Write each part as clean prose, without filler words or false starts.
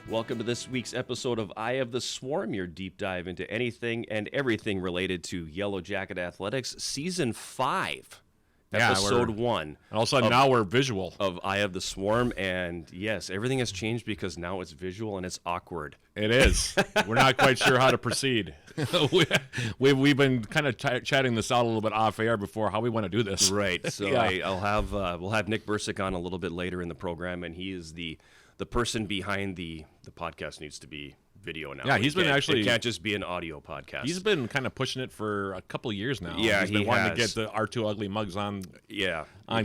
Welcome to this week's episode of Eye of the Swarm, your deep dive into anything and everything related to Yellow Jacket Athletics, Season 5, Episode 1. And all of a sudden, now we're visual. Of Eye of the Swarm, and yes, everything has changed because now it's visual and it's awkward. It is. We're not quite sure how to proceed. We've been kind of chatting this out a little bit off air before how we want to do this. Right, so Yeah. we'll have Nick Bursik on a little bit later in the program, and he is the person behind the podcast needs to be video now. Yeah, he's been actually... It can't just be an audio podcast. He's been kind of pushing it for a couple of years now. Yeah, he's been wanting to has. get the our two ugly mugs on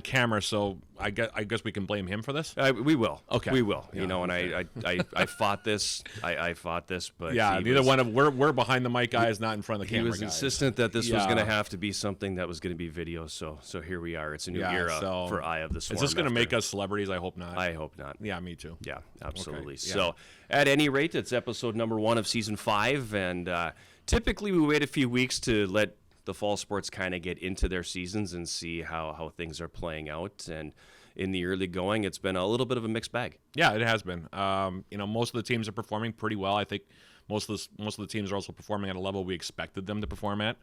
camera, so I guess we can blame him for this? We will. Okay. We will. Yeah, you know, and I fought this. I fought this, but yeah, neither one of we're behind the mic guys, not in front of the camera He was guys. insistent that this was going to have to be something that was going to be video, so here we are. It's a new era for Eye of the Swarm. Is this going to make us celebrities? I hope not. I hope not. Yeah, me too. Yeah, absolutely. Okay, yeah. So, at any rate, it's episode number 1 of Season 5, and typically we wait a few weeks to let the fall sports kind of get into their seasons and see how things are playing out. And in the early going, it's been a little bit of a mixed bag. Yeah, it has been. Most of the teams are performing pretty well. I think most of the teams are also performing at a level we expected them to perform at.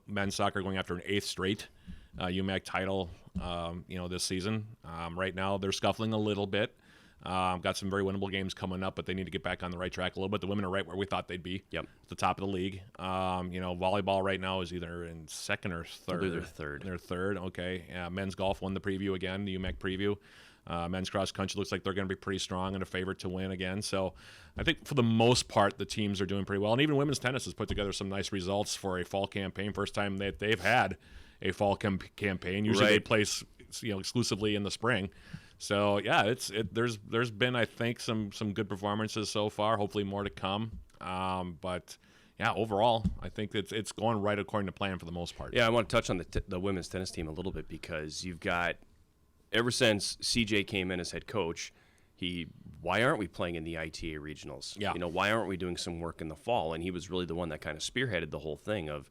Men's soccer going after an 8th straight UMAC title, this season. Right now they're scuffling a little bit. Got some very winnable games coming up, but they need to get back on the right track a little bit. The women are right where we thought they'd be. Yep. At the top of the league. Volleyball right now is either in second or third. I believe they're third. They're third, okay. Men's golf won the preview again, the UMAC preview. Men's cross country looks like they're going to be pretty strong and a favorite to win again. So I think for the most part, the teams are doing pretty well. And even women's tennis has put together some nice results for a fall campaign. First time that they've had a fall campaign. Usually they place exclusively in the spring. So yeah, there's been, I think, some good performances so far. Hopefully more to come. But yeah, overall, I think it's going right according to plan for the most part. Yeah, I want to touch on the women's tennis team a little bit because you've got, ever since CJ came in as head coach, why aren't we playing in the ITA regionals? Yeah. Why aren't we doing some work in the fall? And he was really the one that kind of spearheaded the whole thing of,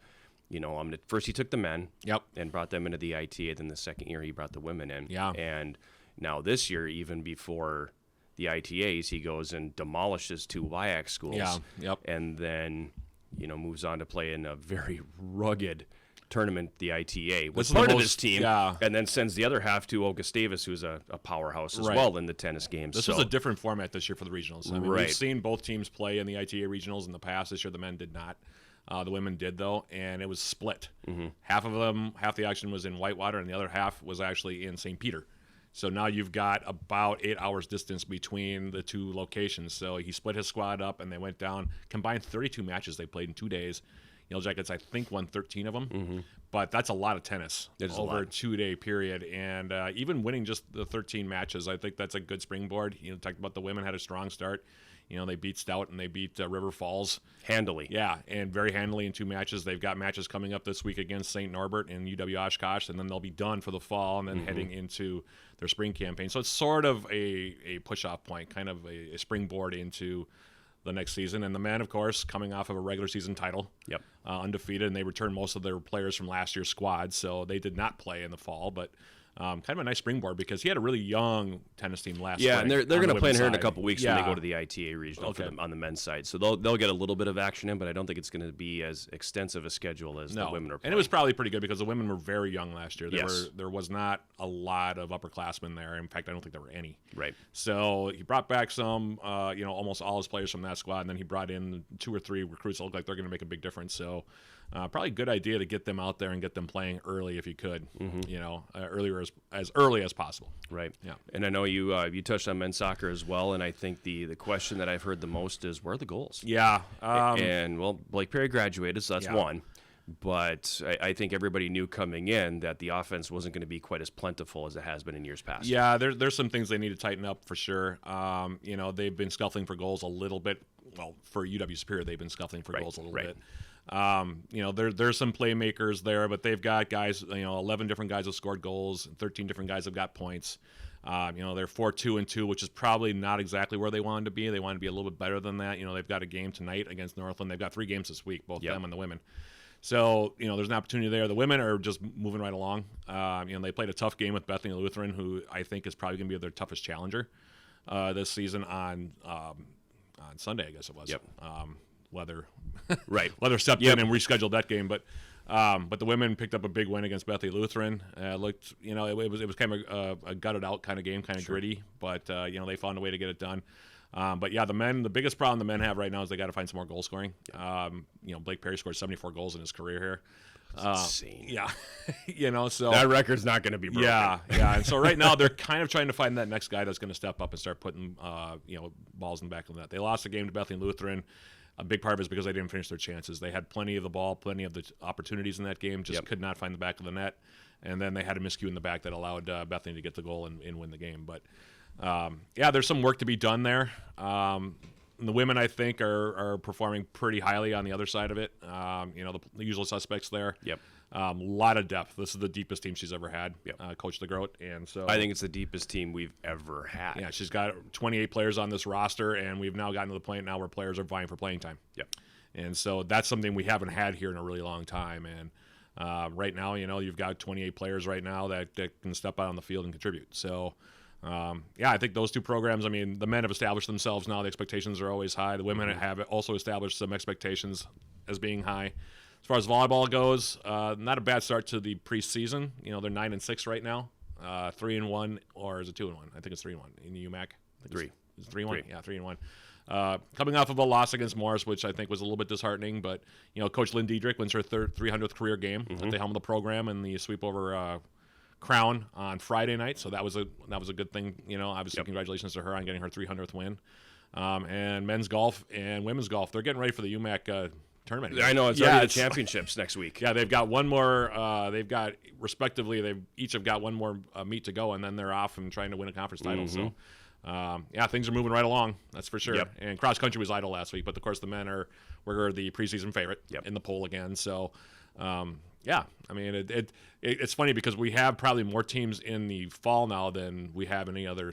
first he took the men and brought them into the ITA. Then the second year he brought the women in. Yeah. And now this year, even before the ITAs, he goes and demolishes 2 WIAC schools. Yeah. Yep. And then, moves on to play in a very rugged tournament, the ITA, was part of his team, and then sends the other half to Gustavus, who's a powerhouse as well in the tennis games. This was a different format this year for the regionals. I mean, right. We've seen both teams play in the ITA regionals in the past. This year the men did not. The women did, though, and it was split. Mm-hmm. Half the action was in Whitewater, and the other half was actually in St. Peter. So now you've got about 8 hours distance between the two locations. So he split his squad up, and they went down, combined 32 matches they played in 2 days. Yellow Jackets, I think, won 13 of them. Mm-hmm. But that's a lot of tennis over a 2-day period. And even winning just the 13 matches, I think that's a good springboard. Talked about the women had a strong start. They beat Stout and they beat River Falls. Handily. Yeah, and very handily in 2 matches. They've got matches coming up this week against St. Norbert and UW Oshkosh, and then they'll be done for the fall and then heading into their spring campaign. So it's sort of a push-off point, kind of a springboard into the next season. And the men, of course, coming off of a regular season title, undefeated, and they returned most of their players from last year's squad, so they did not play in the fall, but kind of a nice springboard because he had a really young tennis team last spring. Yeah, and they're going to play in here in a couple weeks when they go to the ITA regional on the men's side. So they'll get a little bit of action in, but I don't think it's going to be as extensive a schedule as the women are playing. And it was probably pretty good because the women were very young last year. There was not a lot of upperclassmen there. In fact, I don't think there were any. Right. So he brought back some, almost all his players from that squad, and then he brought in 2 or 3 recruits that look like they're going to make a big difference. So probably a good idea to get them out there and get them playing early if you could, as early as possible. Right. Yeah. And I know you touched on men's soccer as well, and I think the question that I've heard the most is, where are the goals? Yeah. Blake Perry graduated, so that's one. But I think everybody knew coming in that the offense wasn't going to be quite as plentiful as it has been in years past. Yeah, there's some things they need to tighten up for sure. They've been scuffling for goals a little bit. Well, for UW Superior, they've been scuffling for goals a little bit. There's some playmakers there, but they've got guys, 11 different guys have scored goals, 13 different guys have got points. They're 4-2-2, which is probably not exactly where they wanted to be. They wanted to be a little bit better than that. They've got a game tonight against Northland. They've got 3 games this week, both them and the women. So, there's an opportunity there. The women are just moving right along. They played a tough game with Bethany Lutheran, who I think is probably going to be their toughest challenger. this season on Sunday, I guess it was. Yep. Weather Right. weather stepped in and rescheduled that game, but the women picked up a big win against Bethany Lutheran. Looked, it was kind of a gutted out kind of game, kind of gritty, but they found a way to get it done. But yeah, the biggest problem the men have right now is they got to find some more goal scoring. Blake Perry scored 74 goals in his career here. Insane. Yeah, so That record's not going to be broken. yeah. And so right now they're kind of trying to find that next guy that's going to step up and start putting balls in the back of the net. They lost the game to Bethany Lutheran. A big part of it is because they didn't finish their chances. They had plenty of the ball, plenty of the opportunities in that game, just could not find the back of the net. And then they had a miscue in the back that allowed Bethany to get the goal and win the game. But there's some work to be done there. The women, I think, are performing pretty highly on the other side of it. The usual suspects there. Yep. A lot of depth. This is the deepest team she's ever had. Yep. Coach DeGroat, and so I think it's the deepest team we've ever had. yeah, she's got 28 players on this roster, and we've now gotten to the point now where players are vying for playing time. Yep. And so that's something we haven't had here in a really long time. And right now, you've got 28 players right now that can step out on the field and contribute. So. I think those two programs, the men have established themselves now. The expectations are always high. The women have also established some expectations as being high. As far as volleyball goes, not a bad start to the preseason. They're 9-6 right now, 3-1, or is it 2-1? I think it's 3-1 in the UMAC. It's 3-1. Yeah, 3-1. Coming off of a loss against Morris, which I think was a little bit disheartening, but Coach Lynn Diedrich wins her 300th career game at the helm of the program in the sweep over Crown on Friday night, so that was a good thing. Obviously, congratulations to her on getting her 300th win. And men's golf and women's golf, they're getting ready for the UMAC tournament. I know it's already the championships next week. Yeah, they've got one more. They've got respectively, they each have got one more meet to go, and then they're off and trying to win a conference title. So, things are moving right along. That's for sure. Yep. And cross country was idle last week, but of course the men were the preseason favorite in the poll again. So. It's funny because we have probably more teams in the fall now than we have any other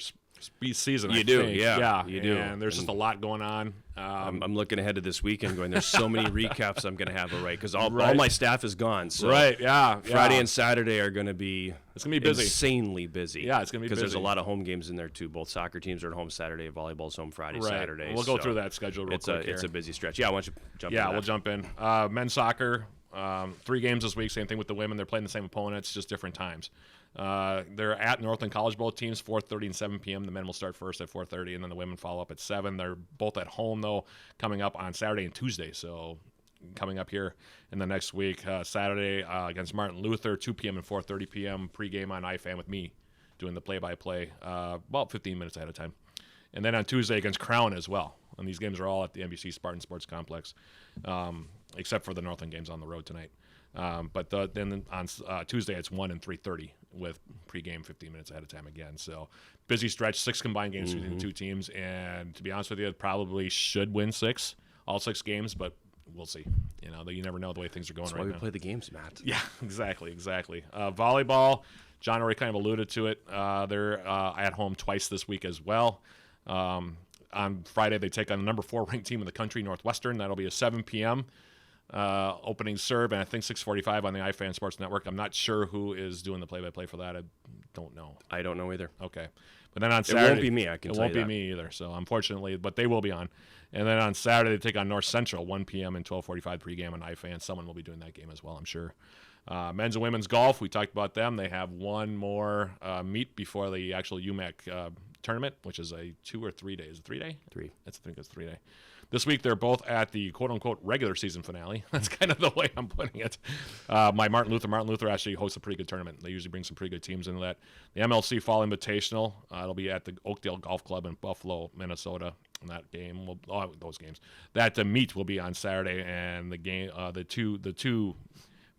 season. You do. And there's just a lot going on. I'm looking ahead to this weekend going, there's so many recaps I'm going to have to write because all my staff is gone. So Friday and Saturday are going to be busy. Insanely busy. Yeah, it's going to be busy. Because there's a lot of home games in there too. Both soccer teams are at home Saturday, volleyball's home Friday, Saturday. We'll go through that schedule real quick here. It's a busy stretch. Yeah, why don't you jump in? Yeah, we'll jump in. Men's soccer. 3 games this week, same thing with the women. They're playing the same opponents, just different times. They're at Northland College, both teams, 4:30 and 7 p.m. The men will start first at 4:30, and then the women follow up at 7. They're both at home, though, coming up on Saturday and Tuesday. So coming up here in the next week, Saturday against Martin Luther, 2 p.m. and 4:30 p.m. pregame on iFan with me doing the play-by-play about 15 minutes ahead of time. And then on Tuesday against Crown as well. And these games are all at the NBC Spartan Sports Complex, except for the Northland games on the road tonight. Then on Tuesday, it's 1 and 3:30 with pregame 15 minutes ahead of time again. So busy stretch, 6 combined games between the two teams. And to be honest with you, it probably should win all 6 games, but we'll see. You never know the way things are going. That's why we play the games, Matt. Yeah, exactly. Volleyball, John already kind of alluded to it. They're at home twice this week as well. On Friday, they take on the number 4 ranked team in the country, Northwestern. That'll be a 7 p.m. Opening serve, and I think 6:45 on the iFan Sports Network. I'm not sure who is doing the play-by-play for that. I don't know. I don't know either. Okay. But then on Saturday... It won't be me, I can tell you that. It won't be me either, so unfortunately, but they will be on. And then on Saturday, they take on North Central, 1 p.m. and 12:45 pregame on iFan. Someone will be doing that game as well, I'm sure. Men's and women's golf, we talked about them. They have one more meet before the actual UMAC tournament, which is a 2 or 3 days. 3 day? 3. I think it's 3 day. This week, they're both at the quote-unquote regular season finale. That's kind of the way I'm putting it. Martin Luther actually hosts a pretty good tournament. They usually bring some pretty good teams into that. The MLC Fall Invitational, it'll be at the Oakdale Golf Club in Buffalo, Minnesota. And that game, that meet will be on Saturday, and the game, the two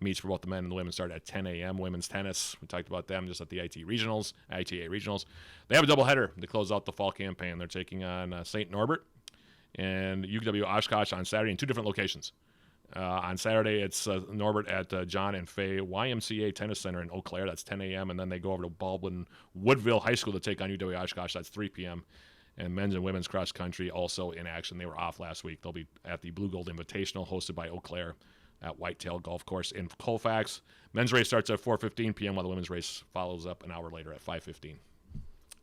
meets for both the men and the women start at 10 a.m. Women's tennis, we talked about them just at the ITA regionals. They have a doubleheader to close out the fall campaign. They're taking on St. Norbert and UW Oshkosh on Saturday in 2 different locations. On Saturday, it's Norbert at John and Fay YMCA Tennis Center in Eau Claire. That's 10 a.m. And then they go over to Baldwin Woodville High School to take on UW Oshkosh. That's 3 p.m. And men's and women's cross country also in action. They were off last week. They'll be at the Blue Gold Invitational hosted by Eau Claire at Whitetail Golf Course in Colfax. Men's race starts at 4:15 p.m. while the women's race follows up an hour later at 5:15.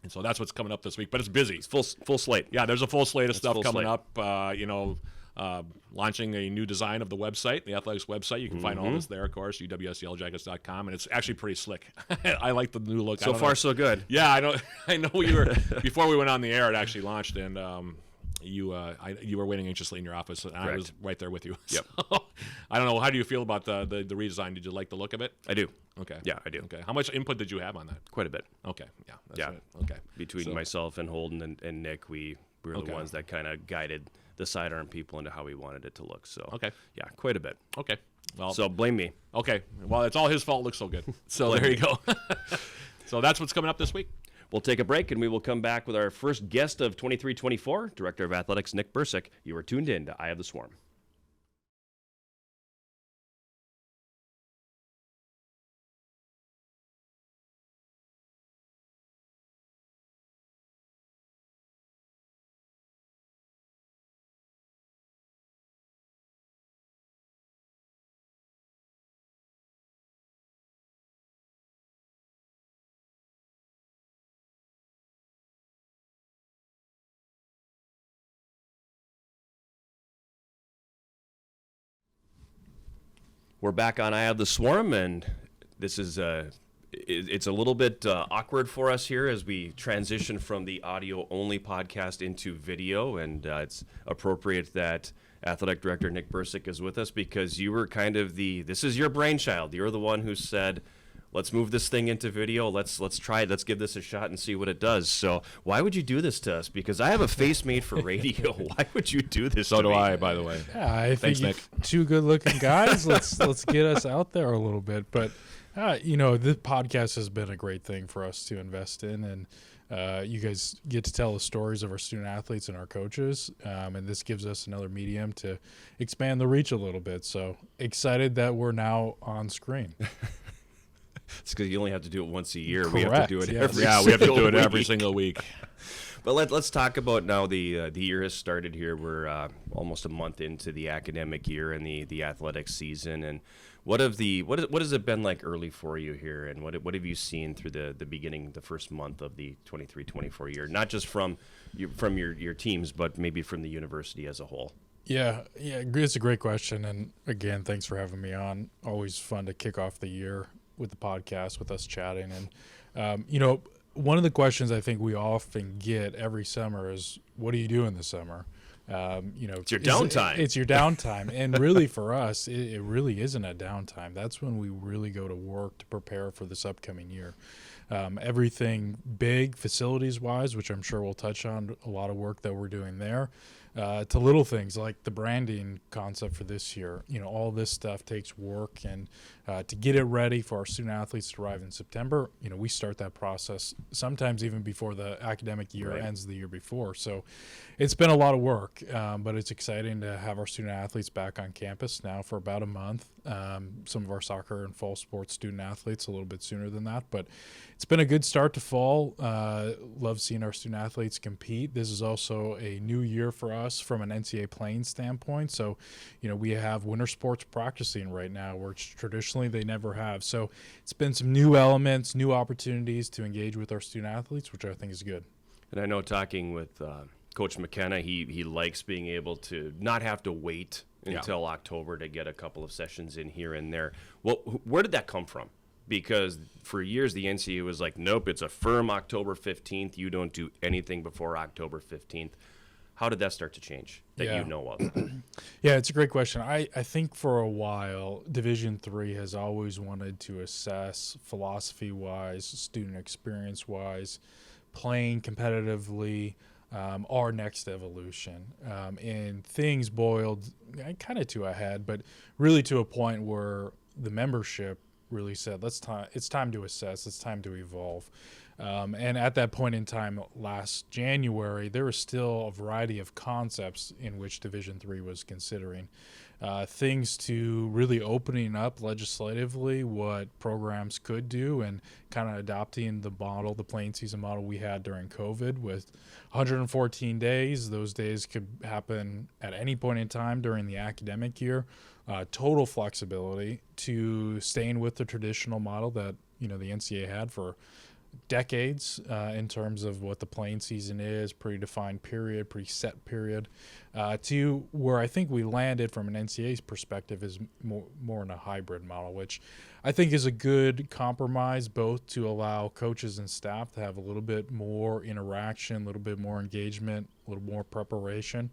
And so that's what's coming up this week. But it's busy. It's full slate. Yeah, there's a full slate of stuff coming slate. up. Launching a new design of the website, the athletics website. You can find all this there, of course, uwscljackets.com, and it's actually pretty slick. I like the new look. So far, so good. Yeah, I know. I know you were before we went on the air. It actually launched, and you were waiting anxiously in your office, and I was right there with you. Yep. So, I don't know. How do you feel about the redesign? Did you like the look of it? I do. Okay. Yeah, I do. Okay. How much input did you have on that? Quite a bit. Okay. Yeah. That's Yeah. Right. Okay. Between myself and Holden and Nick, we were the ones that kind of guided the sidearm people into how we wanted it to look. So yeah, quite a bit. Okay. Well, so blame me. Okay. Well, it's all his fault. It looks so good. So there you go. So that's what's coming up this week. We'll take a break, and we will come back with our first guest of 23-24, Director of Athletics Nick Bursik. You are tuned in to Eye of the Swarm. We're back on Eye of the Swarm, and this is it's a little bit awkward for us here as we transition from the audio-only podcast into video, and it's appropriate that Athletic Director Nick Bursik is with us because you were kind of this is your brainchild. You're the one who said, let's move this thing into video. Let's try it. Let's give this a shot and see what it does. So why would you do this to us? Because I have a face made for radio. Why would you do this So to do me? I, by the way. Yeah, I Thanks, think Nick. two good-looking guys. Let's get us out there a little bit. But this podcast has been a great thing for us to invest in, and you guys get to tell the stories of our student athletes and our coaches, and this gives us another medium to expand the reach a little bit. So excited that we're now on screen. It's because you only have to do it once a year. We have to do it Correct, every Yeah, we have to do it single every week. single week. But let's talk about now the year has started here. We're almost a month into the academic year and the athletic season. And what has it been like early for you here? And what have you seen through the beginning, the first month of the 23-24 year? Not just from your teams, but maybe from the university as a whole. Yeah, it's a great question. And again, thanks for having me on. Always fun to kick off the year with the podcast, with us chatting. And, one of the questions I think we often get every summer is, what are you doing this summer? It's your downtime. It's your downtime. And really for us, it really isn't a downtime. That's when we really go to work to prepare for this upcoming year. Everything big facilities-wise, which I'm sure we'll touch on, a lot of work that we're doing there, to little things like the branding concept for this year. All this stuff takes work, and to get it ready for our student athletes to arrive in September, we start that process sometimes even before the academic year ends the year before. So it's been a lot of work, but it's exciting to have our student athletes back on campus now for about a month. Some of our soccer and fall sports student athletes a little bit sooner than that, but it's been a good start to fall. Love seeing our student athletes compete. This is also a new year for us from an NCAA playing standpoint. So, we have winter sports practicing right now, which traditionally they never have. So it's been some new elements, new opportunities to engage with our student athletes, which I think is good. And I know talking with Coach McKenna, he likes being able to not have to wait until October to get a couple of sessions in here and there. Well, where did that come from? Because for years the NCAA was like, nope, it's a firm October 15th. You don't do anything before October 15th. How did that start to change that you know of? Yeah, it's a great question. I think for a while, Division III has always wanted to assess philosophy-wise, student experience-wise, playing competitively, our next evolution. And things boiled kind of to a head, but really to a point where the membership really said, it's time to assess, it's time to evolve. And at that point in time last January, there was still a variety of concepts in which Division III was considering. Things to really opening up legislatively what programs could do and kind of adopting the model, the playing season model we had during COVID with 114 days. Those days could happen at any point in time during the academic year. Total flexibility to staying with the traditional model that the NCAA had for decades in terms of what the playing season is, pretty defined period, pretty set period, to where I think we landed from an NCAA's perspective is more in a hybrid model, which I think is a good compromise, both to allow coaches and staff to have a little bit more interaction, a little bit more engagement, a little more preparation,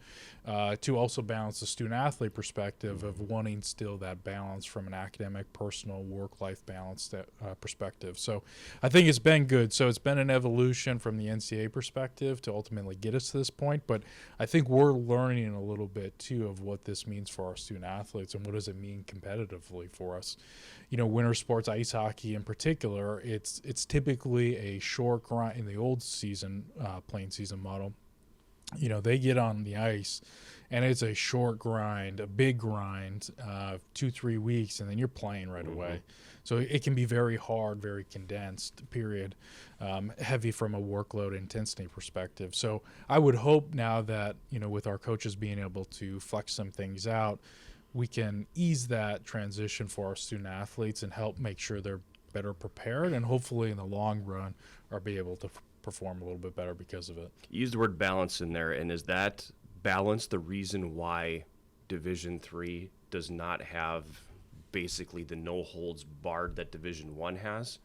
to also balance the student athlete perspective of wanting still that balance from an academic, personal, work-life balance perspective. So I think it's been good. So it's been an evolution from the NCAA perspective to ultimately get us to this point, but I think we're learning a little bit too of what this means for our student athletes and what does it mean competitively for us. You know, winter sports, ice hockey in particular, it's typically a short grind in the old season, playing season model. You know, they get on the ice and it's a short grind, a big grind, 2-3 weeks, and then you're playing right away. So it can be very hard, very condensed period, heavy from a workload intensity perspective. So I would hope now that, you know, with our coaches being able to flex some things out, we can ease that transition for our student athletes and help make sure they're better prepared and hopefully in the long run are be able to perform a little bit better because of it. You used the word balance in there, and is that balance the reason why Division III does not have basically the no holds barred that Division I has?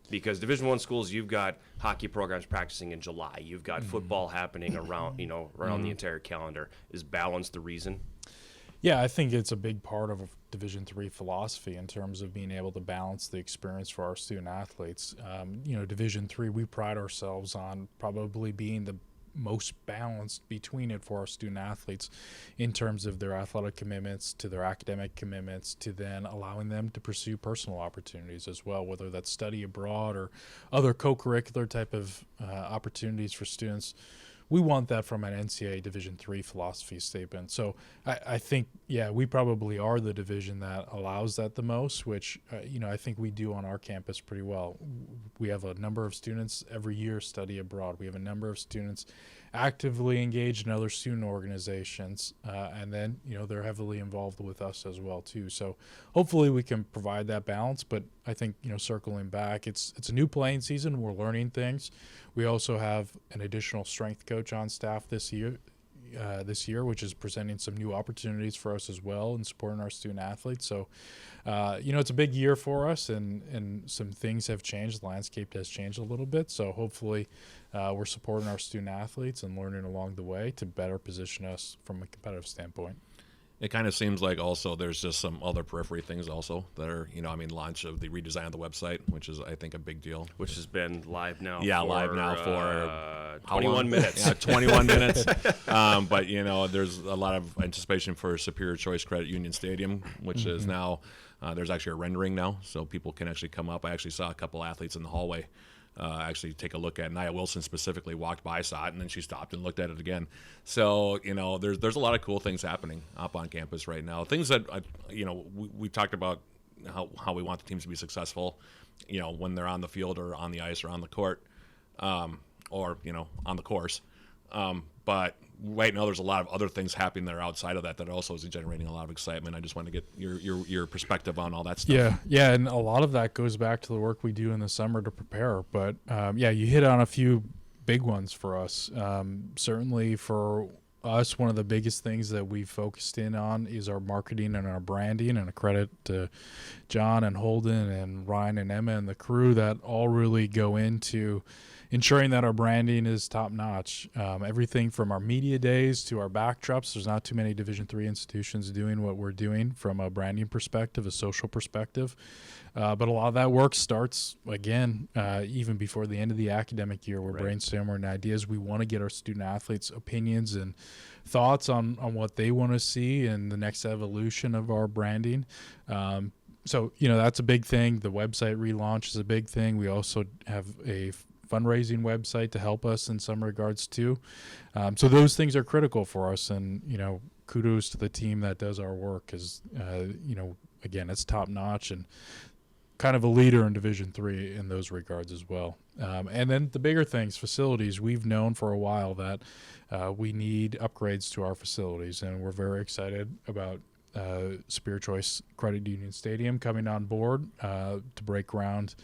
Because Division I schools, you've got hockey programs practicing in July, you've got football happening around, around the entire calendar. Is balance the reason? Yeah, I think it's a big part of Division III philosophy in terms of being able to balance the experience for our student athletes. Division III, we pride ourselves on probably being the most balanced between it for our student athletes in terms of their athletic commitments to their academic commitments to then allowing them to pursue personal opportunities as well, whether that's study abroad or other co-curricular type of opportunities for students. We want that from an NCAA Division III philosophy statement. So I think, we probably are the division that allows that the most, which, I think we do on our campus pretty well. We have a number of students every year study abroad. We have a number of students actively engaged in other student organizations, and then, they're heavily involved with us as well, too. So hopefully we can provide that balance, but I think, circling back, it's a new playing season. We're learning things. We also have an additional strength coach on staff this year, which is presenting some new opportunities for us as well and supporting our student athletes. So, it's a big year for us, and some things have changed. The landscape has changed a little bit. So hopefully we're supporting our student athletes and learning along the way to better position us from a competitive standpoint. It kind of seems like also there's just some other periphery things also that are, launch of the redesign of the website, which is, I think, a big deal. Which has been live now. Yeah, live now for 21 minutes. Yeah, 21 minutes. But, there's a lot of anticipation for Superior Choice Credit Union Stadium, which is now, there's actually a rendering now, so people can actually come up. I actually saw a couple athletes in the hallway actually take a look at it. Nia Wilson specifically walked by, saw it, and then she stopped and looked at it again. So, there's a lot of cool things happening up on campus right now. Things that, we talked about how we want the teams to be successful, when they're on the field or on the ice or on the court, or, on the course. But right now there's a lot of other things happening there outside of that also is generating a lot of excitement. I just want to get your perspective on all that stuff. Yeah, and a lot of that goes back to the work we do in the summer to prepare. But, you hit on a few big ones for us. Certainly for us, one of the biggest things that we've focused in on is our marketing and our branding, and a credit to John and Holden and Ryan and Emma and the crew that all really go into ensuring that our branding is top notch. Everything from our media days to our backdrops. There's not too many Division III institutions doing what we're doing from a branding perspective, a social perspective. But a lot of that work starts, again, even before the end of the academic year. We're brainstorming ideas. We want to get our student athletes' opinions and thoughts on what they want to see in the next evolution of our branding. So, that's a big thing. The website relaunch is a big thing. We also have a fundraising website to help us in some regards too. So those things are critical for us, and kudos to the team that does our work, because again, it's top notch and kind of a leader in Division III in those regards as well. And then the bigger things, facilities. We've known for a while that we need upgrades to our facilities, and we're very excited about Spear Choice Credit Union Stadium coming on board to break ground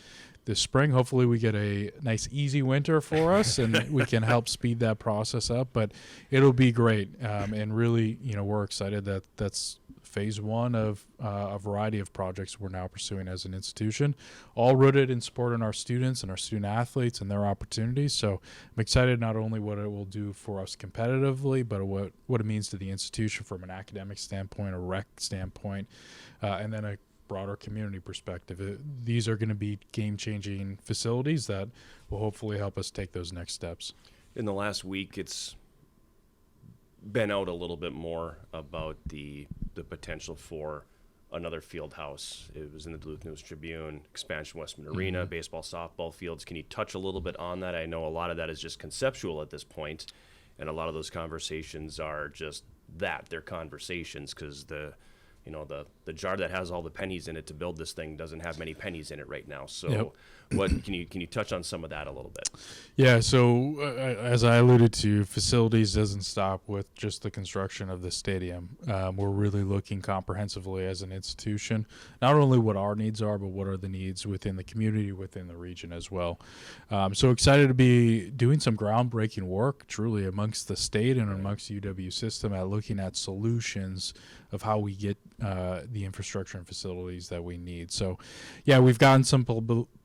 this spring. Hopefully we get a nice easy winter for us and we can help speed that process up, but it'll be great. And really, we're excited that that's phase one of a variety of projects we're now pursuing as an institution, all rooted in supporting our students and our student athletes and their opportunities. So I'm excited not only what it will do for us competitively, but what it means to the institution from an academic standpoint, a rec standpoint, and then a broader community perspective. These are going to be game-changing facilities that will hopefully help us take those next steps. In the last week, it's been out a little bit more about the potential for another field house. It was in the Duluth News Tribune, expansion Westman Arena, baseball, softball fields. Can you touch a little bit on that? I know a lot of that is just conceptual at this point, and a lot of those conversations are just that. They're conversations because the jar that has all the pennies in it to build this thing doesn't have many pennies in it right now. So what can you touch on some of that a little bit? Yeah, so as I alluded to, facilities doesn't stop with just the construction of the stadium. We're really looking comprehensively as an institution, not only what our needs are, but what are the needs within the community, within the region as well. So excited to be doing some groundbreaking work truly amongst the state and amongst the UW system at looking at solutions of how we get the infrastructure and facilities that we need. So yeah, we've gotten some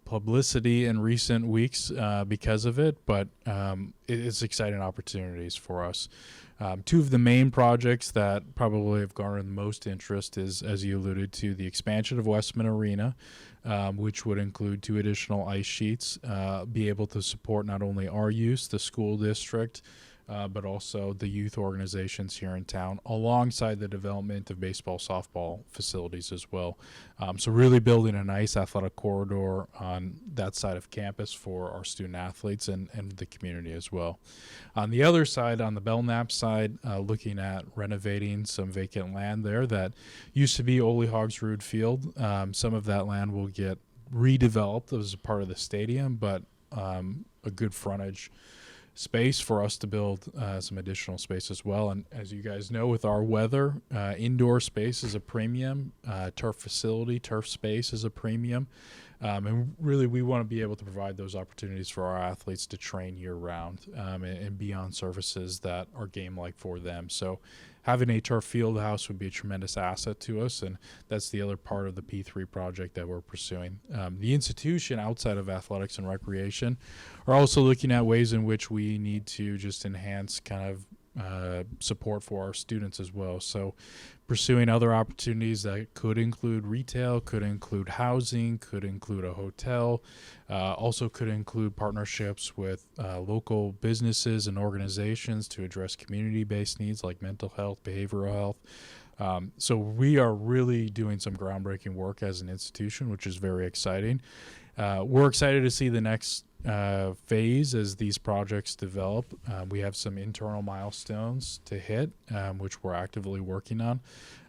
publicity in recent weeks because of it, but it's exciting opportunities for us. Two of the main projects that probably have garnered the most interest is, as you alluded to, the expansion of Westman Arena, which would include 2 additional ice sheets, be able to support not only our use, the school district, but also the youth organizations here in town, alongside the development of baseball, softball facilities as well. So really building a nice athletic corridor on that side of campus for our student athletes and the community as well. On the other side, on the Belknap side, looking at renovating some vacant land there that used to be Ole Hogsrud Field. Some of that land will get redeveloped as a part of the stadium, but a good frontage space for us to build some additional space as well. And as you guys know, with our weather, indoor space is a premium, turf facility, turf space is a premium. And really, we want to be able to provide those opportunities for our athletes to train year-round and be on surfaces that are game-like for them. So having a turf field house would be a tremendous asset to us, and that's the other part of the P3 project that we're pursuing. The institution, outside of athletics and recreation, are also looking at ways in which we need to just enhance kind of support for our students as well. So pursuing other opportunities that could include retail, could include housing, could include a hotel, also could include partnerships with local businesses and organizations to address community-based needs like mental health, behavioral health. So we are really doing some groundbreaking work as an institution, which is very exciting. We're excited to see the next phase as these projects develop. We have some internal milestones to hit, which we're actively working on.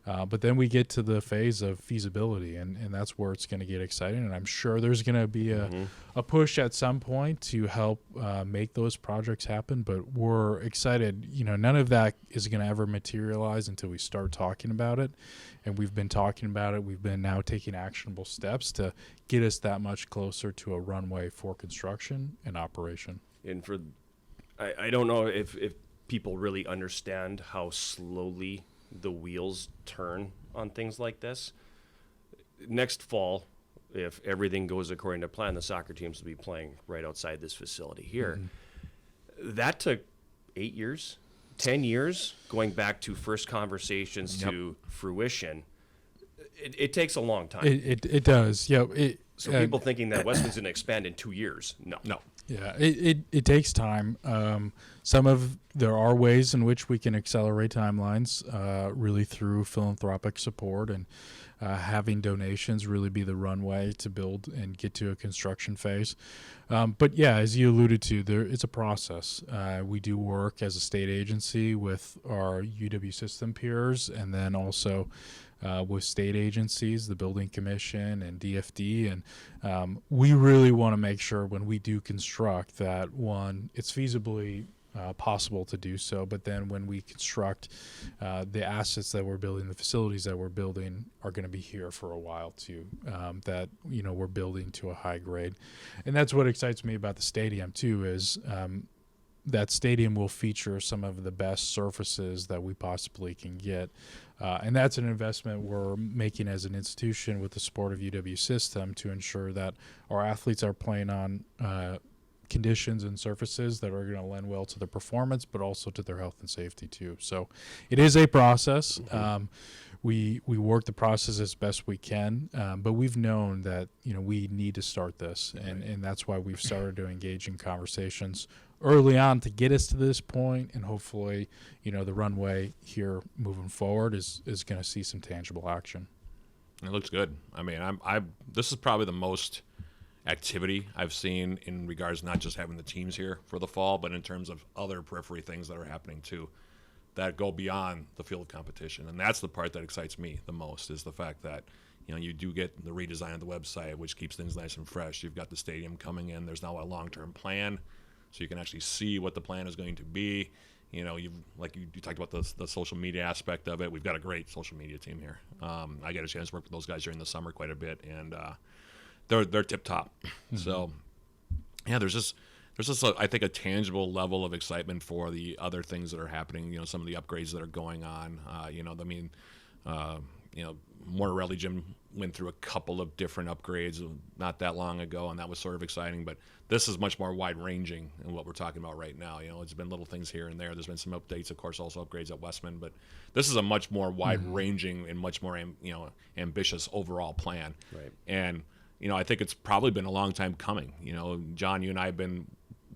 But then we get to the phase of feasibility, and that's where it's going to get exciting. And I'm sure there's going to be a push at some point to help make those projects happen. But we're excited. None of that is going to ever materialize until we start talking about it. And we've been talking about it. We've been now taking actionable steps to get us that much closer to a runway for construction and operation. And I don't know if people really understand how slowly the wheels turn on things like this. Next fall, if everything goes according to plan, the soccer teams will be playing right outside this facility here. That took 8 years, 10 years, going back to first conversations to fruition. It takes a long time. It does. Yeah. So people thinking that Westman's going to expand in 2 years. No. Yeah, it takes time. There are ways in which we can accelerate timelines, really through philanthropic support and having donations really be the runway to build and get to a construction phase. But yeah, as you alluded to, it's a process. We do work as a state agency with our UW system peers, and then also with state agencies, the Building Commission and DFD. And we really want to make sure when we do construct that, one, it's feasibly possible to do so. But then when we construct the assets that we're building, the facilities that we're building are going to be here for a while too, that, we're building to a high grade. And that's what excites me about the stadium too, is that stadium will feature some of the best surfaces that we possibly can get. And that's an investment we're making as an institution with the support of UW system to ensure that our athletes are playing on conditions and surfaces that are going to lend well to their performance, but also to their health and safety too. So it is a process. We work the process as best we can, but we've known that, we need to start this. And that's why we've started to engage in conversations early on to get us to this point, and hopefully, the runway here moving forward is going to see some tangible action. It looks good. I mean, this is probably the most activity I've seen in regards not just having the teams here for the fall, but in terms of other periphery things that are happening too, that go beyond the field of competition. And that's the part that excites me the most, is the fact that you do get the redesign of the website, which keeps things nice and fresh. You've got the stadium coming in. There's now a long-term plan, so you can actually see what the plan is going to be. You talked about the social media aspect of it. We've got a great social media team here. I get a chance to work with those guys during the summer quite a bit, and they're tip top. So yeah, there's just I think a tangible level of excitement for the other things that are happening. Some of the upgrades that are going on. Mortarelli Gym went through a couple of different upgrades not that long ago, and that was sort of exciting. But this is much more wide-ranging in what we're talking about right now. It's been little things here and there. There's been some updates, of course, also upgrades at Westman. But this is a much more wide-ranging and much more ambitious overall plan. Right. And I think it's probably been a long time coming. John, you and I have been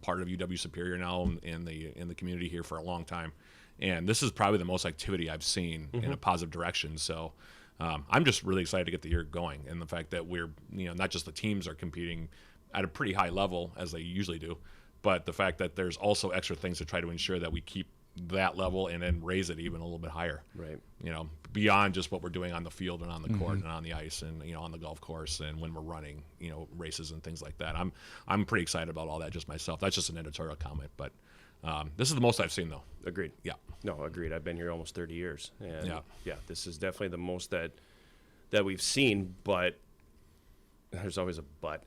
part of UW Superior now in the community here for a long time, and this is probably the most activity I've seen in a positive direction. So I'm just really excited to get the year going, and the fact that we're not just the teams are competing at a pretty high level as they usually do, but the fact that there's also extra things to try to ensure that we keep that level and then raise it even a little bit higher. Right. Beyond just what we're doing on the field and on the court and on the ice and on the golf course and when we're running races and things like that. I'm pretty excited about all that just myself. That's just an editorial comment, but this is the most I've seen though. Agreed. Yeah. No, agreed. I've been here almost 30 years, and this is definitely the most that we've seen. But there's always a but.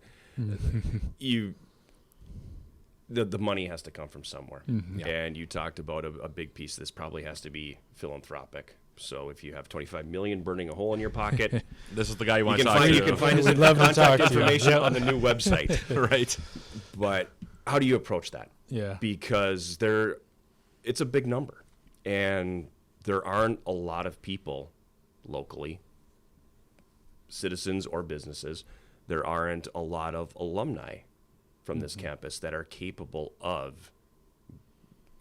The money has to come from somewhere. And you talked about a big piece of this probably has to be philanthropic. So if you have $25 million burning a hole in your pocket, this is the guy you want to talk to. You can find his contact information on the new website. Right. But how do you approach that? Yeah. Because it's a big number, and there aren't a lot of people locally, citizens or businesses, there aren't a lot of alumni from this campus that are capable of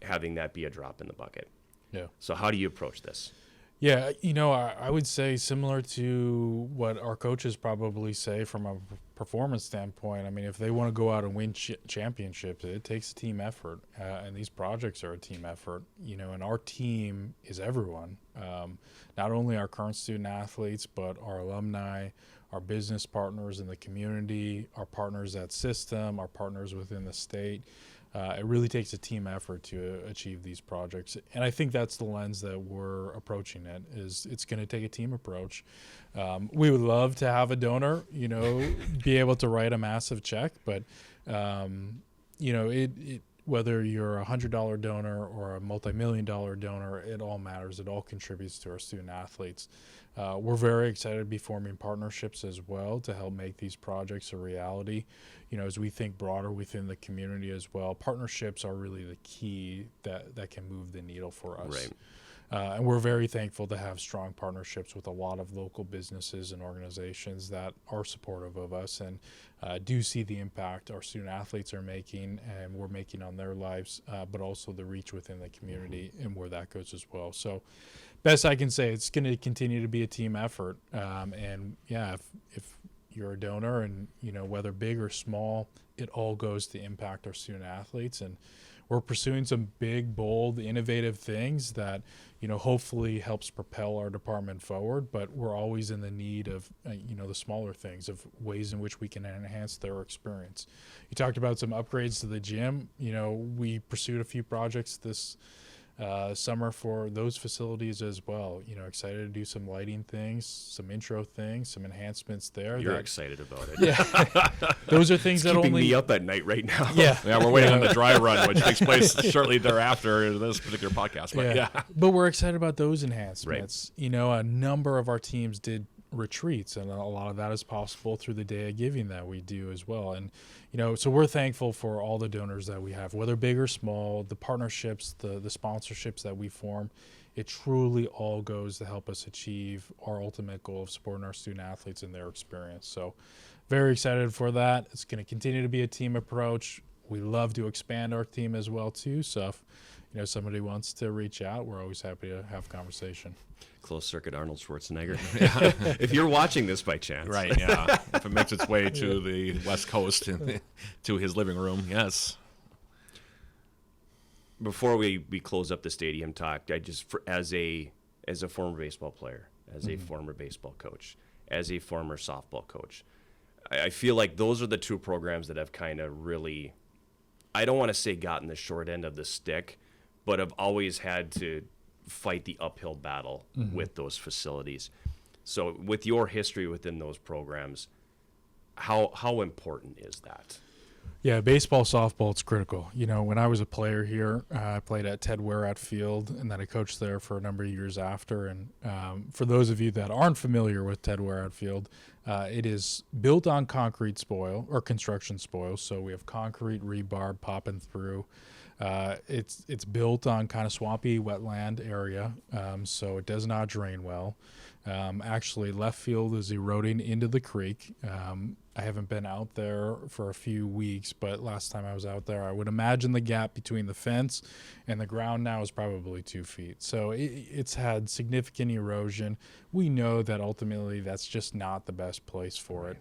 having that be a drop in the bucket. Yeah. So how do you approach this? Yeah, I would say similar to what our coaches probably say from a performance standpoint. I mean, if they want to go out and win championships, it takes a team effort, and these projects are a team effort. And our team is everyone, not only our current student athletes, but our alumni, our business partners in the community, our partners at system, our partners within the state. It really takes a team effort to achieve these projects. And I think that's the lens that we're approaching it, is it's going to take a team approach. We would love to have a donor, be able to write a massive check, but, whether you're a $100 donor or a multi-million-dollar donor, it all matters. It all contributes to our student athletes. We're very excited to be forming partnerships as well to help make these projects a reality. As we think broader within the community as well, partnerships are really the key that can move the needle for us. Right. And we're very thankful to have strong partnerships with a lot of local businesses and organizations that are supportive of us and do see the impact our student athletes are making and we're making on their lives, but also the reach within the community and where that goes as well. So best I can say, it's going to continue to be a team effort. And yeah, if you're a donor and, whether big or small, it all goes to impact our student athletes. And we're pursuing some big, bold, innovative things that, hopefully helps propel our department forward. But we're always in the need of, the smaller things, of ways in which we can enhance their experience. You talked about some upgrades to the gym. We pursued a few projects this summer for those facilities as well. Excited to do some lighting things, some intro things, some enhancements there. You're excited about it. Yeah. Those are things It's that keeping only me up at night right now. Yeah. Yeah, we're waiting on the dry run, which takes place shortly thereafter this particular podcast. But yeah. But we're excited about those enhancements. Right. A number of our teams did retreats, and a lot of that is possible through the Day of Giving that we do as well. And so we're thankful for all the donors that we have, whether big or small, the partnerships, the sponsorships that we form. It truly all goes to help us achieve our ultimate goal of supporting our student athletes and their experience. So very excited for that. It's going to continue to be a team approach. We love to expand our team as well too. So if somebody wants to reach out, we're always happy to have a conversation. Closed circuit Arnold Schwarzenegger. If you're watching this by chance. Right, yeah. If it makes its way to the West Coast and to his living room, yes. Before we close up the stadium talk, I just, as a former baseball player, as a former baseball coach, as a former softball coach, I feel like those are the two programs that have kind of really, I don't want to say gotten the short end of the stick, but have always had to fight the uphill battle with those facilities. So with your history within those programs, how important is that? Yeah, baseball, softball, it's critical. When I was a player here, I played at Ted Whereat Field, and then I coached there for a number of years after. And for those of you that aren't familiar with Ted Whereat Field, it is built on concrete spoil or construction spoil. So we have concrete rebar popping through. It's built on kind of swampy wetland area, so it does not drain well. Actually, left field is eroding into the creek. I haven't been out there for a few weeks, but last time I was out there, I would imagine the gap between the fence and the ground now is probably 2 feet. So it's had significant erosion. We know that ultimately that's just not the best place for it.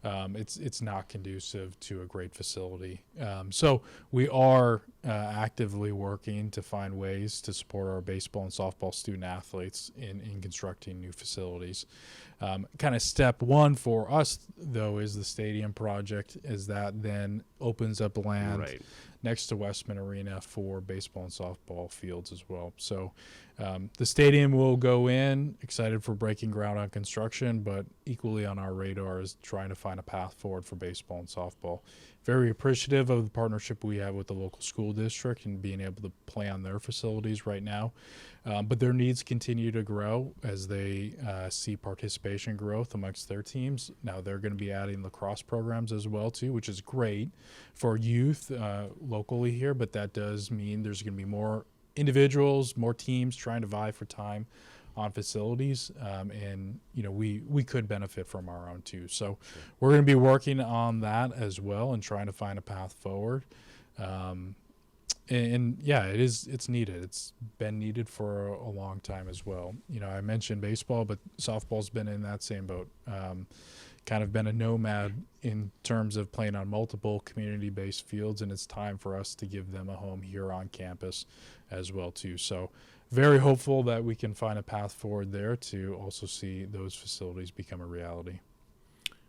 It's not conducive to a great facility. So we are actively working to find ways to support our baseball and softball student athletes in constructing new facilities. Kind of step one for us, though, is the stadium project, as that then opens up land next to Westman Arena for baseball and softball fields as well. So the stadium will go in, excited for breaking ground on construction, but equally on our radar is trying to find a path forward for baseball and softball. Very appreciative of the partnership we have with the local school district and being able to play on their facilities right now. But their needs continue to grow as they see participation growth amongst their teams. Now they're going to be adding lacrosse programs as well too, which is great for youth locally here, but that does mean there's going to be more individuals, more teams trying to vie for time on facilities, and we could benefit from our own too. So we're going to be working on that as well and trying to find a path forward. And yeah, it's needed. It's been needed for a long time as well. I mentioned baseball, but softball's been in that same boat. Kind of been a nomad in terms of playing on multiple community-based fields, and it's time for us to give them a home here on campus as well too. So very hopeful that we can find a path forward there to also see those facilities become a reality.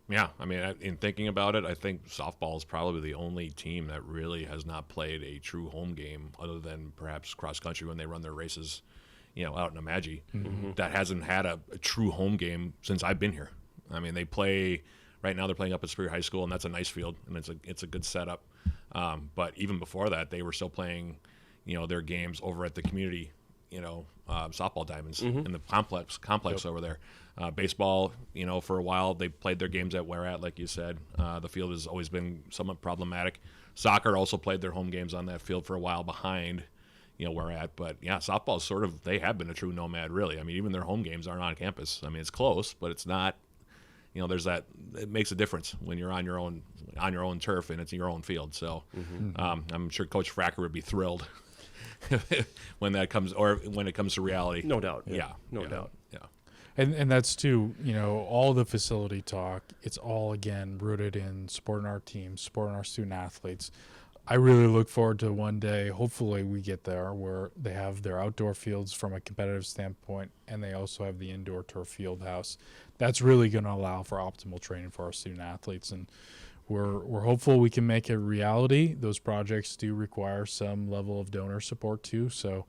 Yeah, I mean, in thinking about it, I think softball is probably the only team that really has not played a true home game, other than perhaps cross country when they run their races, out in Amagi. That hasn't had a true home game since I've been here. I mean, they play right now. They're playing up at Superior High School, and that's a nice field, and it's a good setup. But even before that, they were still playing, their games over at the community, softball diamonds in the complex over there. Baseball, for a while they played their games at Whereat, like you said. The field has always been somewhat problematic. Soccer also played their home games on that field for a while behind, Whereat. But yeah, softball they have been a true nomad, really. I mean, even their home games aren't on campus. I mean, it's close, but it's not. There's that. It makes a difference when you're on your own turf and it's your own field. So I'm sure Coach Fracker would be thrilled when it comes to reality. No doubt. Yeah. No doubt. Yeah. And that's too, all the facility talk, it's all again rooted in supporting our teams, supporting our student athletes. I really look forward to one day, hopefully we get there, where they have their outdoor fields from a competitive standpoint, and they also have the indoor turf field house. That's really going to allow for optimal training for our student athletes, and we're hopeful we can make it a reality. Those projects do require some level of donor support too, so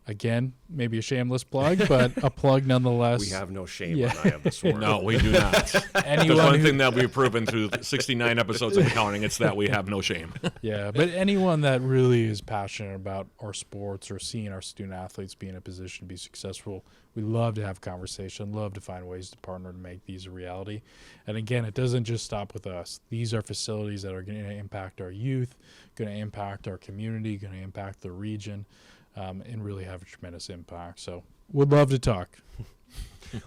again, maybe a shameless plug, but a plug nonetheless. We have no shame Yeah. on I Have the Sword. No, we do not. There's Anyone one who- thing that we've proven through 69 episodes of counting. It's that we have no shame. Yeah, but anyone that really is passionate about our sports or seeing our student athletes be in a position to be successful, we love to have conversation, love to find ways to partner to make these a reality. And again, it doesn't just stop with us. These are facilities that are going to impact our youth, going to impact our community, going to impact the region, and really have a tremendous impact. So would love to talk.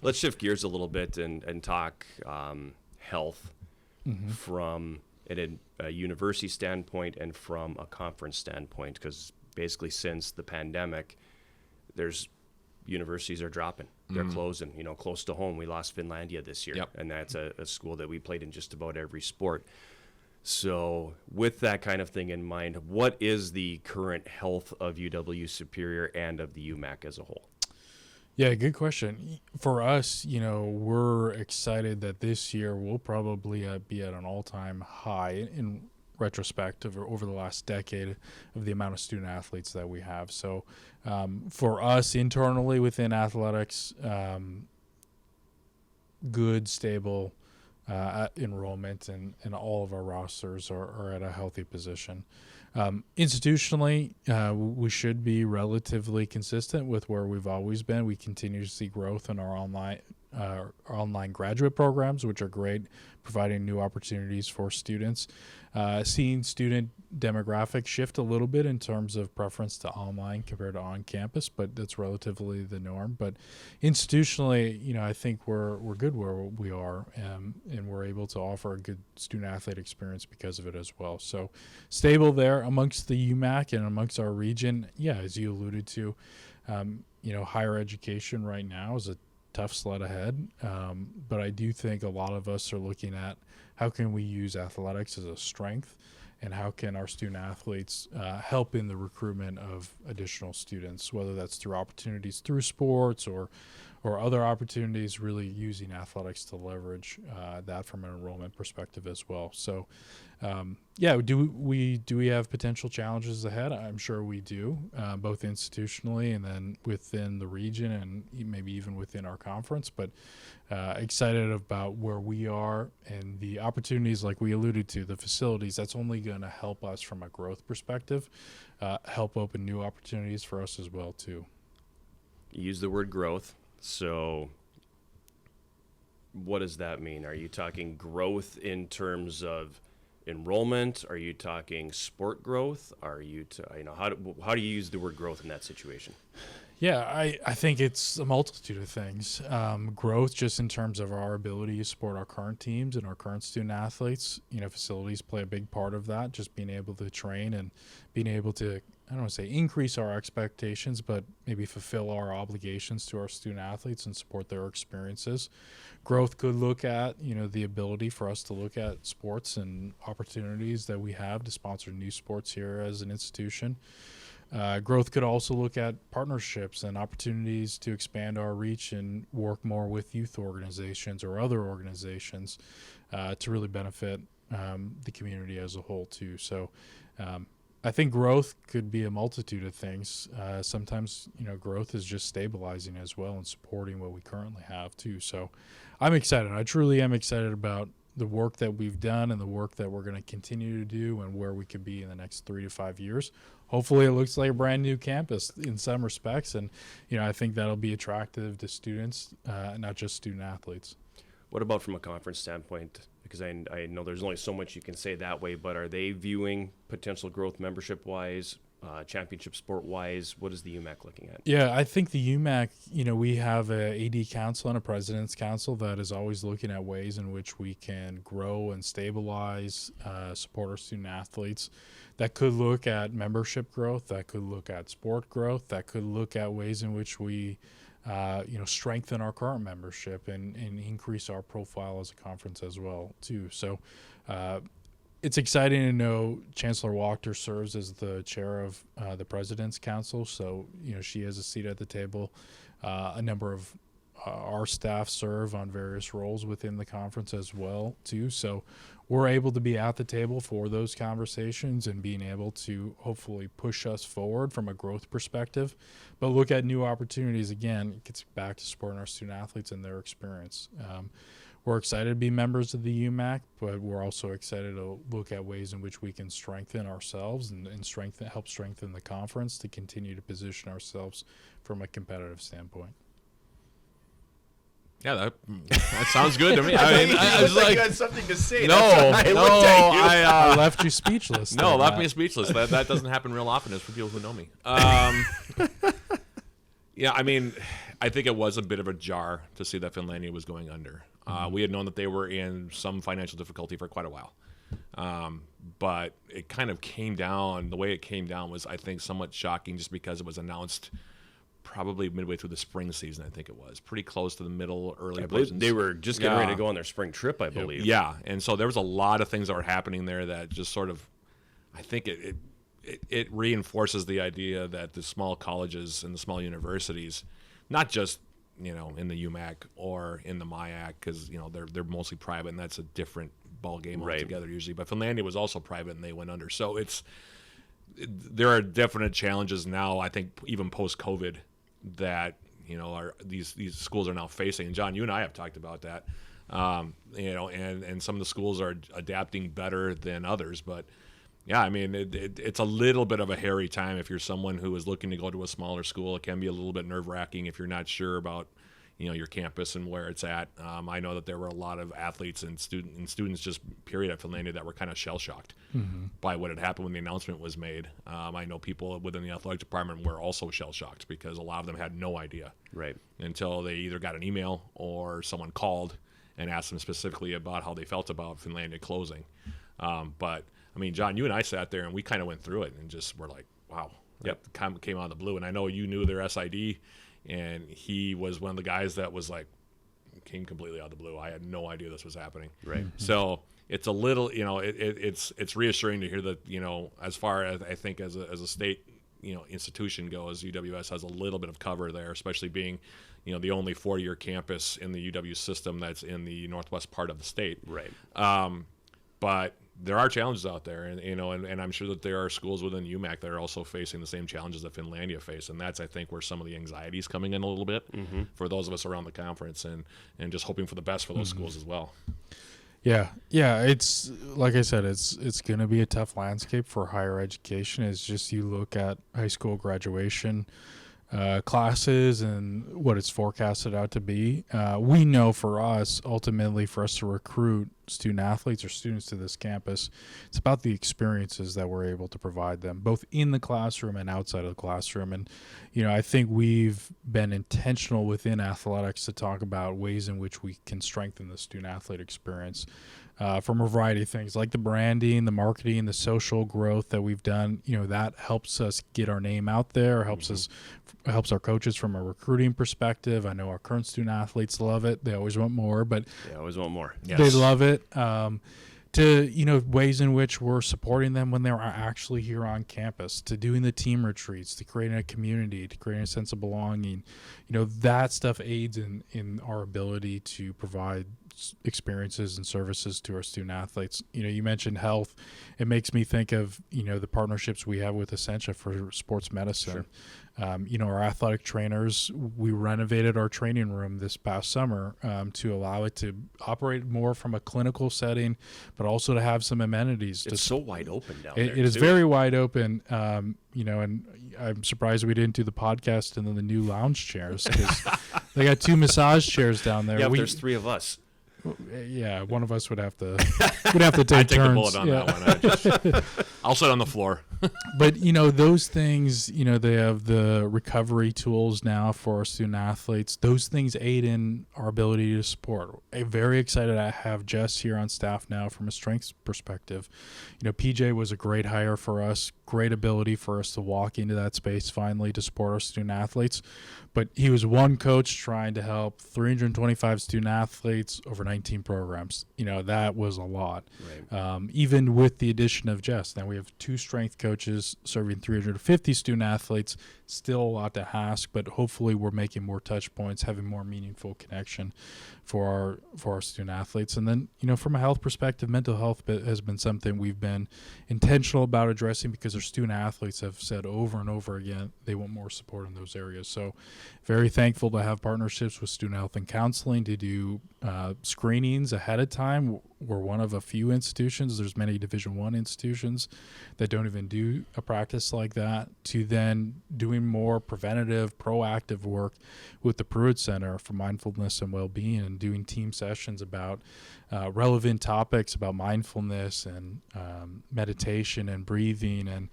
Let's shift gears a little bit and talk health from a university standpoint and from a conference standpoint, because basically since the pandemic, universities are dropping. They're closing. Close to home, we lost Finlandia this year, Yep. and that's a school that we played in just about every sport. So with that kind of thing in mind, what is the current health of UW Superior and of the UMAC as a whole? Yeah, good question. For us, we're excited that this year we'll probably be at an all-time high in retrospect over the last decade of the amount of student athletes that we have. So for us internally within athletics, good, stable enrollment and all of our rosters are at a healthy position. Institutionally, we should be relatively consistent with where we've always been. We continue to see growth in our online graduate programs, which are great, providing new opportunities for students. Seeing student demographics shift a little bit in terms of preference to online compared to on campus, but that's relatively the norm. But institutionally, I think we're good where we are, and we're able to offer a good student athlete experience because of it as well. So stable there amongst the UMAC and amongst our region. Yeah, as you alluded to, higher education right now is a tough sled ahead. But I do think a lot of us are looking at how can we use athletics as a strength, and how can our student athletes help in the recruitment of additional students, whether that's through opportunities through sports or other opportunities, really using athletics to leverage that from an enrollment perspective as well. So, do we have potential challenges ahead? I'm sure we do, both institutionally and then within the region and maybe even within our conference. But excited about where we are and the opportunities, like we alluded to, the facilities. That's only going to help us from a growth perspective, help open new opportunities for us as well too. You use the word growth. So what does that mean? Are you talking growth in terms of enrollment? Are you talking sport growth? Are you how do you use the word growth in that situation? Yeah, I think it's a multitude of things. Growth just in terms of our ability to support our current teams and our current student athletes. Facilities play a big part of that, just being able to train and being able to, I don't want to say increase our expectations, but maybe fulfill our obligations to our student athletes and support their experiences. Growth could look at, the ability for us to look at sports and opportunities that we have to sponsor new sports here as an institution. Growth could also look at partnerships and opportunities to expand our reach and work more with youth organizations or other organizations to really benefit the community as a whole too. So I think growth could be a multitude of things. Sometimes, growth is just stabilizing as well and supporting what we currently have too. So I'm excited. I truly am excited about the work that we've done and the work that we're going to continue to do and where we could be in the next 3 to 5 years. Hopefully it looks like a brand new campus in some respects. And, I think that'll be attractive to students, not just student athletes. What about from a conference standpoint? Because I know there's only so much you can say that way, but are they viewing potential growth membership-wise, championship sport-wise? What is the UMAC looking at? Yeah, I think the UMAC, we have a AD council and a president's council that is always looking at ways in which we can grow and stabilize, support our student athletes. That could look at membership growth, that could look at sport growth, that could look at ways in which we strengthen our current membership and increase our profile as a conference as well too. So it's exciting to know Chancellor Wachter serves as the chair of the President's Council. So, she has a seat at the table. A number of our staff serve on various roles within the conference as well, too. So we're able to be at the table for those conversations and being able to hopefully push us forward from a growth perspective, but look at new opportunities. Again, it gets back to supporting our student athletes and their experience. We're excited to be members of the UMAC, but we're also excited to look at ways in which we can strengthen ourselves and help strengthen the conference to continue to position ourselves from a competitive standpoint. Yeah, that sounds good to me. I mean, I was like, you had something to say. I left you speechless. No, left me speechless. That doesn't happen real often. It's for people who know me. Yeah, I mean, I think it was a bit of a jar to see that Finlandia was going under. We had known that they were in some financial difficulty for quite a while. But it kind of came down, the way it came down was, I think, somewhat shocking just because it was announced probably midway through the spring season, I think it was. Pretty close to the middle, early portions. They were just getting ready to go on their spring trip, I believe. Yeah, and so there was a lot of things that were happening there that just sort of, I think it reinforces the idea that the small colleges and the small universities, not just, in the UMAC or in the MIAC, because, they're mostly private, and that's a different ball game altogether usually. But Finlandia was also private, and they went under. So there are definite challenges now, I think, even post-COVID, that these schools are now facing. And John, you and I have talked about that. And some of the schools are adapting better than others, but yeah, I mean, it's a little bit of a hairy time if you're someone who is looking to go to a smaller school. It can be a little bit nerve-wracking if you're not sure about your campus and where it's at. I know that there were a lot of athletes and students just period at Finlandia that were kind of shell-shocked by what had happened when the announcement was made. I know people within the athletic department were also shell-shocked because a lot of them had no idea until they either got an email or someone called and asked them specifically about how they felt about Finlandia closing. But I mean, John, you and I sat there and we kind of went through it and just were like, wow, that came out of the blue. And I know you knew their SID, and he was one of the guys that was like, came completely out of the blue. I had no idea this was happening. Right. So it's a little, it's reassuring to hear that, as far as I think as a state, institution goes, UWS has a little bit of cover there, especially being, the only 4-year campus in the UW system that's in the northwest part of the state. Right. But there are challenges out there, and I'm sure that there are schools within UMAC that are also facing the same challenges that Finlandia face, and that's, I think, where some of the anxiety is coming in a little bit for those of us around the conference, and just hoping for the best for those schools as well. Yeah, it's like I said, it's going to be a tough landscape for higher education. It's just you look at high school graduation classes and what it's forecasted out to be. We know for us, ultimately, for us to recruit student athletes or students to this campus, it's about the experiences that we're able to provide them, both in the classroom and outside of the classroom. And, I think we've been intentional within athletics to talk about ways in which we can strengthen the student athlete experience from a variety of things, like the branding, the marketing, the social growth that we've done. That helps us get our name out there, helps our coaches from a recruiting perspective. I know our current student athletes love it. They always want more, but they always want more. Yes. They love it. To ways in which we're supporting them when they're actually here on campus, to doing the team retreats, to creating a community, to creating a sense of belonging. That stuff aids in our ability to provide experiences and services to our student athletes. You mentioned health. It makes me think of, the partnerships we have with Essentia for sports medicine. Sure. Our athletic trainers, we renovated our training room this past summer to allow it to operate more from a clinical setting, but also to have some amenities. It's so wide open down there. It is very wide open, and I'm surprised we didn't do the podcast and then the new lounge chairs, because they got 2 massage chairs down there. Yeah, there's 3 of us. Yeah, one of us would have to take turns. A bullet on that one. I'll sit on the floor. But those things, they have the recovery tools now for our student athletes. Those things aid in our ability to support. I'm very excited to have Jess here on staff now from a strengths perspective. PJ was a great hire for us, great ability for us to walk into that space finally to support our student athletes. but he was one coach trying to help 325 student athletes over 19 programs. That was a lot. Right. Even with the addition of Jess, now we have 2 strength coaches serving 350 student athletes. Still a lot to ask, but hopefully we're making more touch points, having more meaningful connection for our student athletes. And then, from a health perspective, mental health has been something we've been intentional about addressing, because our student athletes have said over and over again they want more support in those areas. So very thankful to have partnerships with Student Health and Counseling to do screenings ahead of time. We're one of a few institutions. There's many Division I institutions that don't even do a practice like that, to then doing more preventative, proactive work with the Pruitt Center for Mindfulness and Wellbeing, and doing team sessions about relevant topics about mindfulness and meditation and breathing and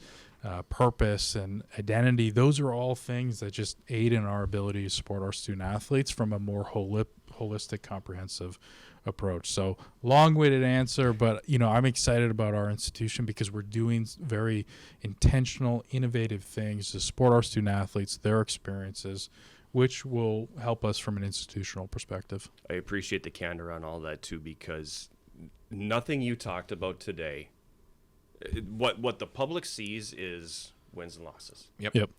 purpose and identity. Those are all things that just aid in our ability to support our student athletes from a more holistic, comprehensive approach. So long-winded answer, but I'm excited about our institution because we're doing very intentional, innovative things to support our student athletes, their experiences, which will help us from an institutional perspective. I appreciate the candor on all that too, because nothing you talked about today, what the public sees is wins and losses. Yep.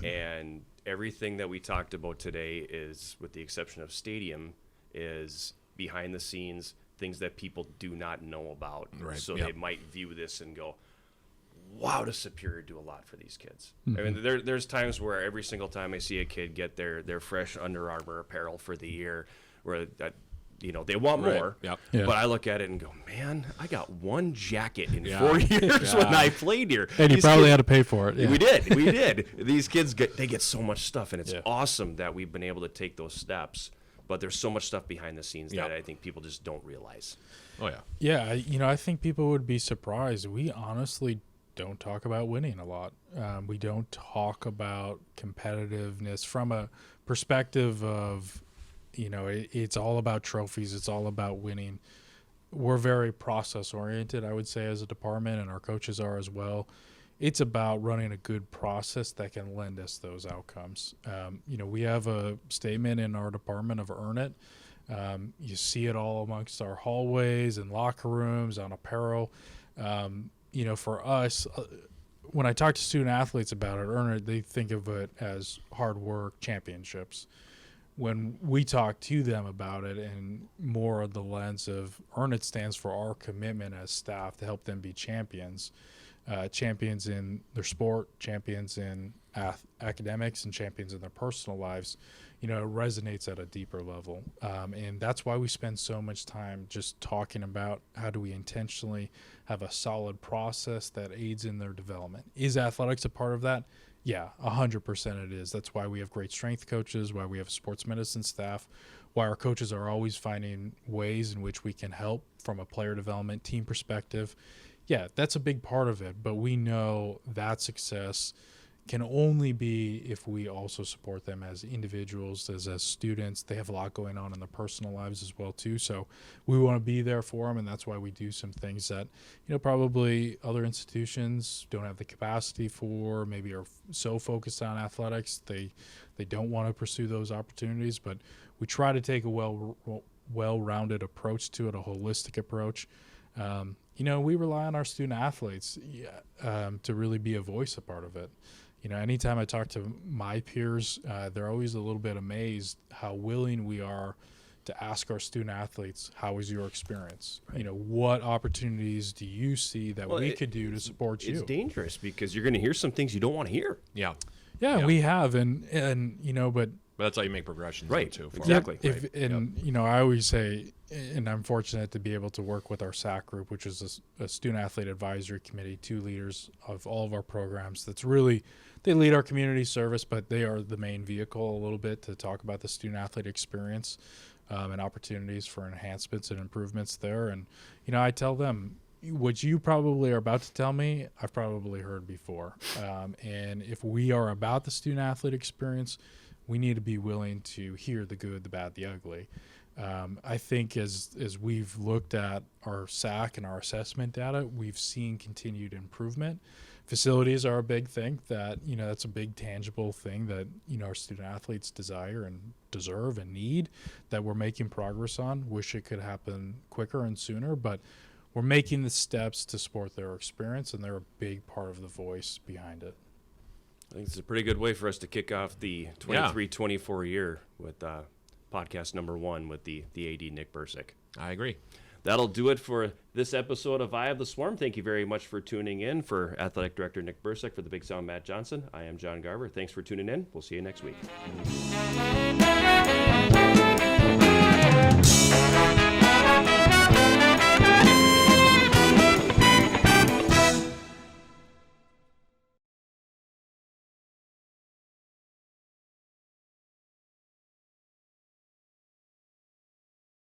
And everything that we talked about today is, with the exception of stadium, is behind the scenes, things that people do not know about. Right. So Yep. they might view this and go, wow, does Superior do a lot for these kids? Mm-hmm. I mean, there's times where every single time I see a kid get their fresh Under Armour apparel for the year, where that, they want Right. more. Yep. Yeah. But I look at it and go, man, I got one jacket in Yeah. 4 years when Yeah. I played here. And you These probably kids- had to pay for it. Yeah. We did. These kids they get so much stuff, and it's Yeah. awesome that we've been able to take those steps. But there's so much stuff behind the scenes Yeah. that I think people just don't realize. Oh yeah. Yeah, I think people would be surprised. We honestly don't talk about winning a lot. We don't talk about competitiveness from a perspective of, it's all about trophies. It's all about winning. We're very process oriented, I would say, as a department, and our coaches are as well. It's about running a good process that can lend us those outcomes. We have a statement in our department of earn it. You see it all amongst our hallways and locker rooms, on apparel. For us, when I talk to student athletes about it, earn it, they think of it as hard work, championships. When we talk to them about it, and more of the lens of earn it stands for our commitment as staff to help them be champions. Champions in their sport, champions in academics, and champions in their personal lives, it resonates at a deeper level. And that's why we spend so much time just talking about how do we intentionally have a solid process that aids in their development. Is athletics a part of that? Yeah, 100% it is. That's why we have great strength coaches, why we have sports medicine staff, why our coaches are always finding ways in which we can help from a player development team perspective. Yeah, that's a big part of it, but we know that success can only be if we also support them as individuals, as students. They have a lot going on in their personal lives as well too, so we want to be there for them, and that's why we do some things that probably other institutions don't have the capacity for, maybe are so focused on athletics they don't want to pursue those opportunities. But we try to take a well-rounded approach to it, a holistic approach. We rely on our student athletes to really be a voice, a part of it. Anytime I talk to my peers, they're always a little bit amazed how willing we are to ask our student athletes, how was your experience? Right. What opportunities do you see that we could do to support you? It's dangerous because you're going to hear some things you don't want to hear. Yeah. Yeah, we have. And but that's how you make progressions, right? Too. Exactly. I always say, and I'm fortunate to be able to work with our SAC group, which is a student athlete advisory committee, 2 leaders of all of our programs. That's really, they lead our community service, but they are the main vehicle a little bit to talk about the student athlete experience and opportunities for enhancements and improvements there. And I tell them, what you probably are about to tell me, I've probably heard before. And if we are about the student athlete experience, we need to be willing to hear the good, the bad, the ugly. I think as we've looked at our SAC and our assessment data, we've seen continued improvement. facilities are a big thing that, that's a big tangible thing that, our student athletes desire and deserve and need, that we're making progress on. Wish it could happen quicker and sooner, but we're making the steps to support their experience, and they're a big part of the voice behind it. I think it's a pretty good way for us to kick off the 23-24 year with podcast number 1 with the AD, Nick Bursik. I agree. That'll do it for this episode of Eye of the Swarm. Thank you very much for tuning in. For Athletic Director Nick Bursik, for the Big Sound Matt Johnson, I am John Garver. Thanks for tuning in. We'll see you next week.